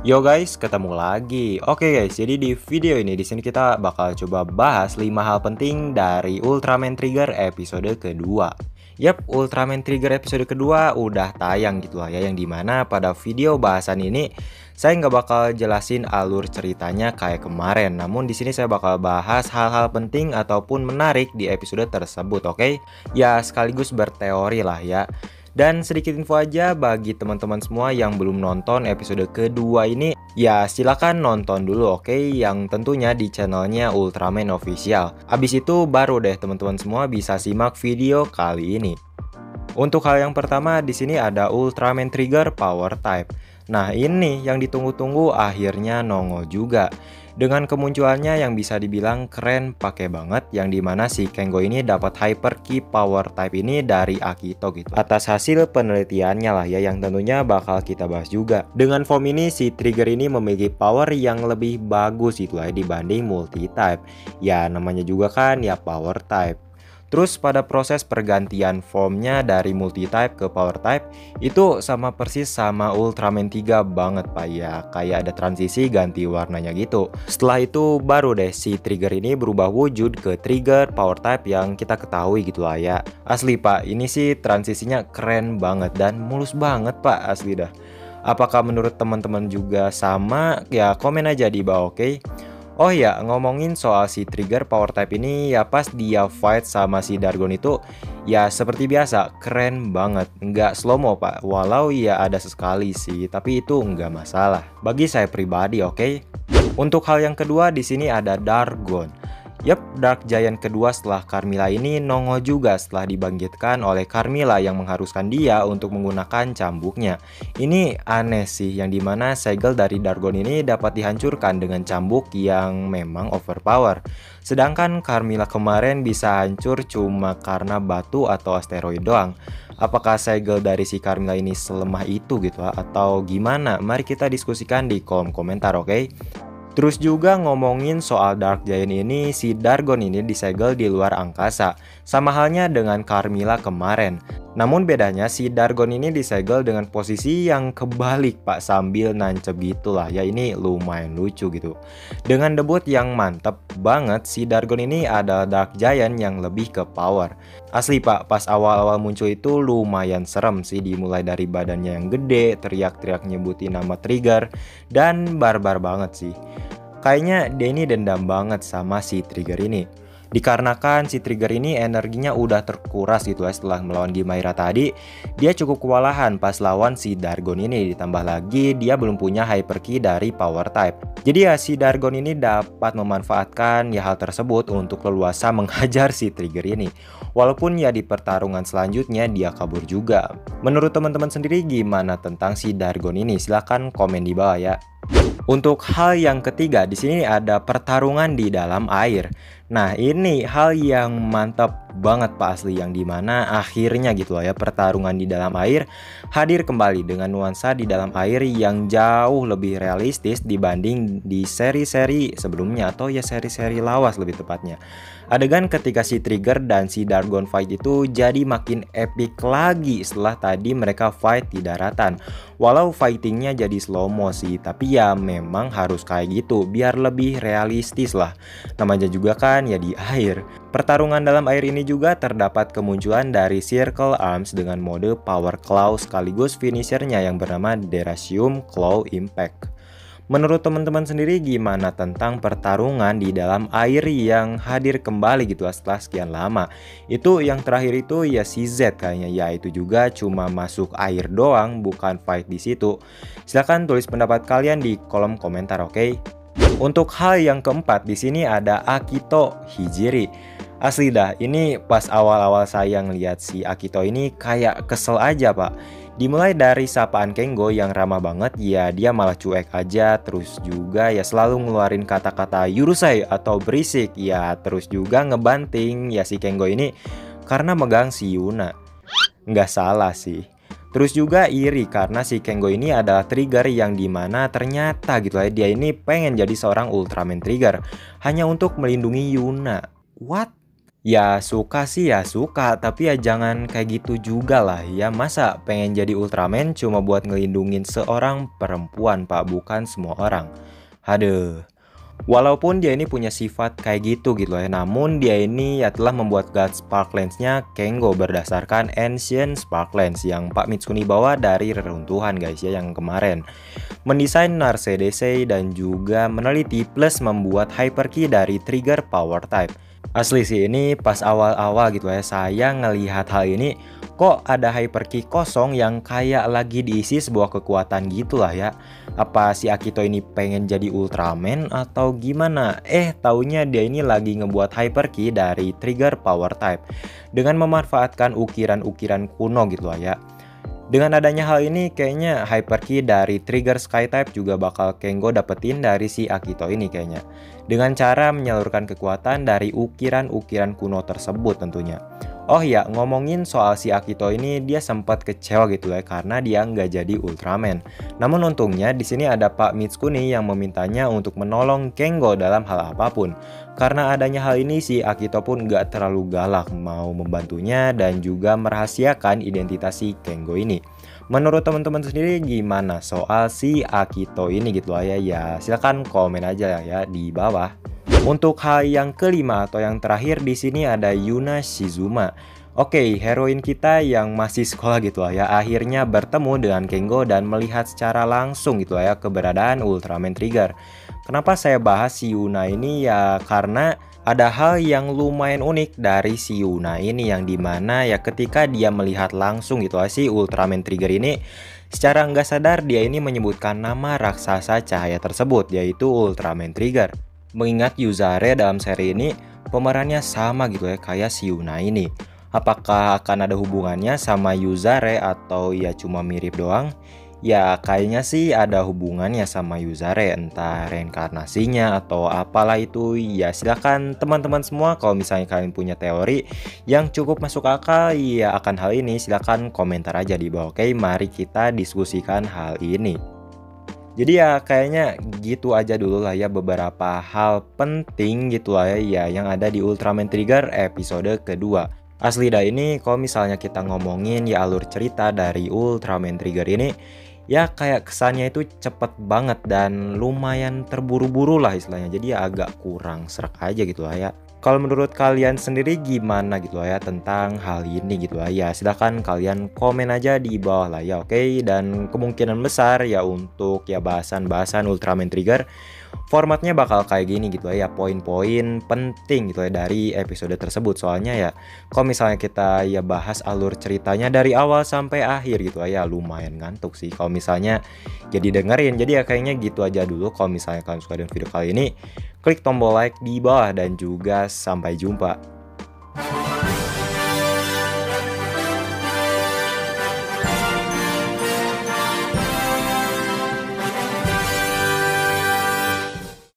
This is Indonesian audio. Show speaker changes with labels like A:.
A: Yo guys, ketemu lagi. Oke guys, jadi di video ini di sini kita bakal coba bahas 5 hal penting dari Ultraman Trigger episode kedua. Yap, Ultraman Trigger episode kedua udah tayang gitu lah ya, yang dimana pada video bahasan ini saya nggak bakal jelasin alur ceritanya kayak kemarin. Namun di sini saya bakal bahas hal-hal penting ataupun menarik di episode tersebut, oke? Ya sekaligus berteori lah ya. Dan sedikit info aja bagi teman-teman semua yang belum nonton episode kedua ini, ya silakan nonton dulu, oke? Yang tentunya di channelnya Ultraman Official. Abis itu baru deh teman-teman semua bisa simak video kali ini. Untuk hal yang pertama di sini ada Ultraman Trigger Power Type. Nah ini yang ditunggu-tunggu akhirnya nongol juga. Dengan kemunculannya yang bisa dibilang keren pakai banget, yang dimana si Kengo ini dapat Hyper Ki Power Type ini dari Akito gitu. Atas hasil penelitiannya lah ya, yang tentunya bakal kita bahas juga. Dengan form ini si Trigger ini memiliki power yang lebih bagus itu lah dibanding multi type. Ya namanya juga kan ya power type. Terus pada proses pergantian formnya dari multi-type ke power type itu sama persis sama Ultraman 3 banget pak ya. Kayak ada transisi ganti warnanya gitu. Setelah itu baru deh si Trigger ini berubah wujud ke Trigger power type yang kita ketahui gitu lah ya. Asli pak, ini sih transisinya keren banget dan mulus banget pak, asli dah. Apakah menurut teman-teman juga sama? Ya komen aja di bawah, oke? Oh ya, ngomongin soal si Trigger Power Type ini, ya pas dia fight sama si Dargon itu, ya seperti biasa, keren banget. Nggak slow-mo pak, walau ya ada sesekali sih, tapi itu nggak masalah. Bagi saya pribadi, oke? Untuk hal yang kedua di sini ada Dargon. Yap, Dark Giant kedua setelah Carmilla ini nongol juga setelah dibangkitkan oleh Carmilla yang mengharuskan dia untuk menggunakan cambuknya. Ini aneh sih, yang dimana segel dari Dargon ini dapat dihancurkan dengan cambuk yang memang overpower. Sedangkan Carmilla kemarin bisa hancur cuma karena batu atau asteroid doang. Apakah segel dari si Carmilla ini selemah itu gitu atau gimana? Mari kita diskusikan di kolom komentar, oke? Terus juga ngomongin soal Dark Giant ini, si Dargon ini disegel di luar angkasa, sama halnya dengan Carmilla kemarin. Namun bedanya si Dargon ini disegel dengan posisi yang kebalik pak, sambil nancep gitulah ya, ini lumayan lucu gitu. Dengan debut yang mantep banget, si Dargon ini ada Dark Giant yang lebih ke power. Asli pak, pas awal-awal muncul itu lumayan serem sih, dimulai dari badannya yang gede, teriak-teriak nyebutin nama Trigger, dan barbar banget sih. Kayaknya dia ini dendam banget sama si Trigger ini. Dikarenakan si Trigger ini energinya udah terkuras gitu ya setelah melawan Gimaira tadi. Dia cukup kewalahan pas lawan si Dargon ini, ditambah lagi dia belum punya Hyper Ki dari Power Type. Jadi ya si Dargon ini dapat memanfaatkan ya hal tersebut untuk leluasa menghajar si Trigger ini. Walaupun ya di pertarungan selanjutnya dia kabur juga. Menurut teman-teman sendiri gimana tentang si Dargon ini? Silahkan komen di bawah ya. Untuk hal yang ketiga di sini ada pertarungan di dalam air. Nah ini hal yang mantap banget pak asli, yang dimana akhirnya gitu lah ya pertarungan di dalam air hadir kembali dengan nuansa di dalam air yang jauh lebih realistis dibanding di seri-seri sebelumnya, atau ya seri-seri lawas lebih tepatnya. Adegan ketika si Trigger dan si Dargon fight itu jadi makin epic lagi setelah tadi mereka fight di daratan. Walau fightingnya jadi slow mo sih, tapi ya memang harus kayak gitu biar lebih realistis lah. Namanya juga kan ya di air. Pertarungan dalam air ini juga terdapat kemunculan dari Circle Arms dengan mode Power Claw sekaligus finishernya yang bernama Deracium Claw Impact. Menurut teman-teman sendiri gimana tentang pertarungan di dalam air yang hadir kembali gitu setelah sekian lama? Itu yang terakhir itu ya si Z kayaknya, ya itu juga cuma masuk air doang, bukan fight di situ. Silahkan tulis pendapat kalian di kolom komentar, oke? Untuk hal yang keempat di sini ada Akito Hijiri. Asli dah, ini pas awal-awal saya ngeliat si Akito ini kayak kesel aja pak. Dimulai dari sapaan Kengo yang ramah banget, ya dia malah cuek aja. Terus juga ya selalu ngeluarin kata-kata Yurusai atau berisik. Ya terus juga ngebanting ya si Kengo ini karena megang si Yuna. Nggak salah sih. Terus juga iri karena si Kengo ini adalah Trigger yang dimana ternyata gitu ya dia ini pengen jadi seorang Ultraman Trigger hanya untuk melindungi Yuna. What? Ya suka sih ya suka, tapi ya jangan kayak gitu juga lah ya. Masa pengen jadi Ultraman cuma buat ngelindungin seorang perempuan pak, bukan semua orang. Aduh. Walaupun dia ini punya sifat kayak gitu ya, namun dia ini ya telah membuat God Spark Lens-nya Kengo berdasarkan Ancient Spark Lens yang Pak Mitsuni bawa dari reruntuhan guys ya yang kemarin. Mendesain Narset DC dan juga meneliti plus membuat Hyperkey dari trigger power type. Asli sih ini pas awal-awal gitu ya saya ngelihat hal ini, kok ada Hyperkey kosong yang kayak lagi diisi sebuah kekuatan gitulah ya. Apa si Akito ini pengen jadi Ultraman atau gimana? Taunya dia ini lagi ngebuat Hyperkey dari trigger power type dengan memanfaatkan ukiran-ukiran kuno gitu lah ya. Dengan adanya hal ini kayaknya Hyperkey dari trigger Sky type juga bakal Kengo dapetin dari si Akito ini kayaknya. Dengan cara menyalurkan kekuatan dari ukiran-ukiran kuno tersebut tentunya. Oh iya, ngomongin soal si Akito ini, dia sempat kecewa gitu ya karena dia nggak jadi Ultraman. Namun untungnya di sini ada Pak Mitsuni yang memintanya untuk menolong Kengo dalam hal apapun. Karena adanya hal ini si Akito pun nggak terlalu galak mau membantunya dan juga merahasiakan identitas si Kengo ini. Menurut teman-teman sendiri gimana soal si Akito ini gitu ya? Ya silahkan komen aja ya di bawah. Untuk hal yang kelima atau yang terakhir di sini ada Yuna Shizuma. Oke, heroin kita yang masih sekolah gitu lah ya, akhirnya bertemu dengan Kengo dan melihat secara langsung gitu lah ya keberadaan Ultraman Trigger. Kenapa saya bahas si Yuna ini ya karena ada hal yang lumayan unik dari si Yuna ini yang dimana ya ketika dia melihat langsung gitu lah si Ultraman Trigger ini, secara nggak sadar dia ini menyebutkan nama raksasa cahaya tersebut yaitu Ultraman Trigger. Mengingat Yuzare dalam seri ini pemerannya sama gitu ya kayak si Yuna ini. Apakah akan ada hubungannya sama Yuzare atau ya cuma mirip doang? Ya kayaknya sih ada hubungannya sama Yuzare, entah reinkarnasinya atau apalah itu. Ya silakan teman-teman semua kalau misalnya kalian punya teori yang cukup masuk akal ya akan hal ini, silakan komentar aja di bawah. Oke, mari kita diskusikan hal ini. Jadi ya kayaknya gitu aja dulu lah ya beberapa hal penting gitu lah ya yang ada di Ultraman Trigger episode kedua. Asli dah ini kalau misalnya kita ngomongin ya alur cerita dari Ultraman Trigger ini, ya kayak kesannya itu cepet banget dan lumayan terburu-buru lah istilahnya. Jadi ya agak kurang serak aja gitu lah ya. Kalau menurut kalian sendiri gimana gitu lah ya tentang hal ini gitu lah ya, silahkan kalian komen aja di bawah lah ya, oke. Dan kemungkinan besar ya untuk ya bahasan-bahasan Ultraman Trigger formatnya bakal kayak gini gitu ya, poin-poin penting gitu ya dari episode tersebut. Soalnya ya kalau misalnya kita ya bahas alur ceritanya dari awal sampai akhir gitu ya lumayan ngantuk sih kalau misalnya jadi dengerin. Jadi ya kayaknya gitu aja dulu. Kalau misalnya kalian suka dengan video kali ini, klik tombol like di bawah dan juga sampai jumpa.